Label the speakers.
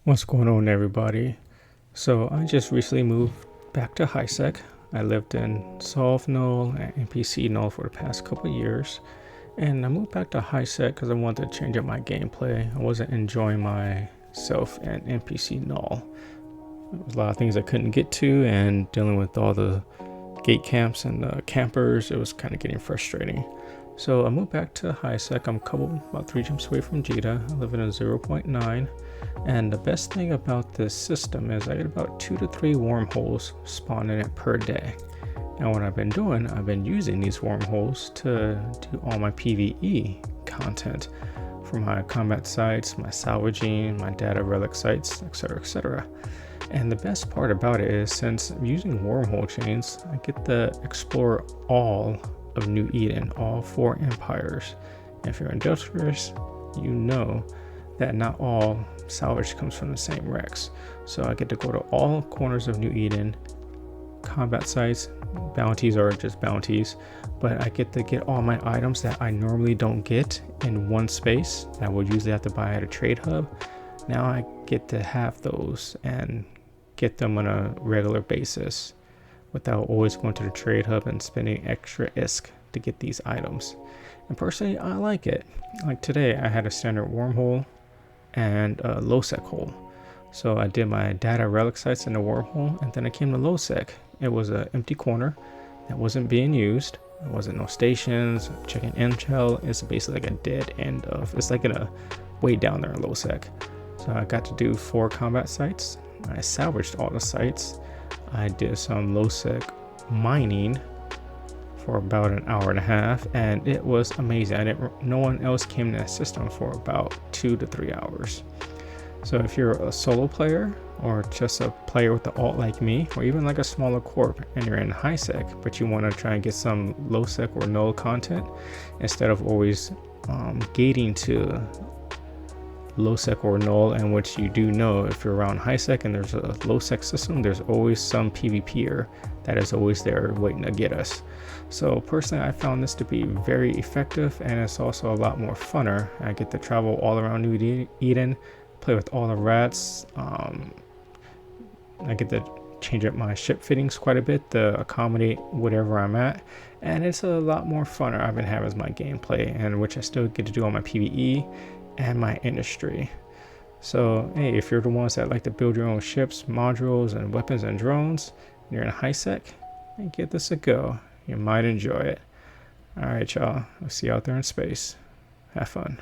Speaker 1: What's going on, everybody? So I just recently moved back to Lowsec. I lived in Solve Null and NPC Null for the past couple of years, and I moved back to Lowsec because I wanted to change up my gameplay. I wasn't enjoying myself in NPC Null. There was a lot of things I couldn't get to, and dealing with all the gate camps and the campers, it was kind of getting frustrating. So I moved back to Lowsec. I'm about 3 jumps away from Jita. I live in a 0.9. And the best thing about this system is I get about 2 to 3 wormholes spawned in it per day. And what I've been doing, I've been using these wormholes to do all my PvE content for my combat sites, my salvaging, my data relic sites, etc, etc. And the best part about it is, since I'm using wormhole chains, I get to explore all of New Eden, all 4 empires. And if you're industrious, you know that not all salvage comes from the same wrecks. So I get to go to all corners of New Eden, combat sites. Bounties are just bounties, but I get to get all my items that I normally don't get in one space that I would usually have to buy at a trade hub. Now I get to have those and get them on a regular basis without always going to the trade hub and spending extra ISK to get these items. And personally, I like it. Like today, I had a standard wormhole and a Lowsec hole. So I did my data relic sites in the wormhole, and then I came to Lowsec. It was an empty corner that wasn't being used. There wasn't no stations, checking intel. It's basically like a dead end of, it's like in a way down there in Lowsec. So I got to do 4 combat sites. I salvaged all the sites. I did some Lowsec mining for about an hour and a half, and it was amazing. No one else came to the system for about 2 to 3 hours. So if you're a solo player, or just a player with the alt like me, or even like a smaller corp and you're in Lowsec but you want to try and get some Lowsec or null content instead of always gating to Lowsec or null, and which you do know, if you're around Lowsec and there's a Lowsec system, there's always some PvPer that is always there waiting to get us. So personally, I found this to be very effective, and it's also a lot more funner. I get to travel all around New Eden, play with all the rats. I get to change up my ship fittings quite a bit to accommodate whatever I'm at, and it's a lot more funner I've been having as my gameplay, and which I still get to do on my PvE and my industry. So hey, if you're the ones that like to build your own ships, modules, and weapons and drones, and you're in Lowsec, give this a go. You might enjoy it. Alright, y'all. I'll see you out there in space. Have fun.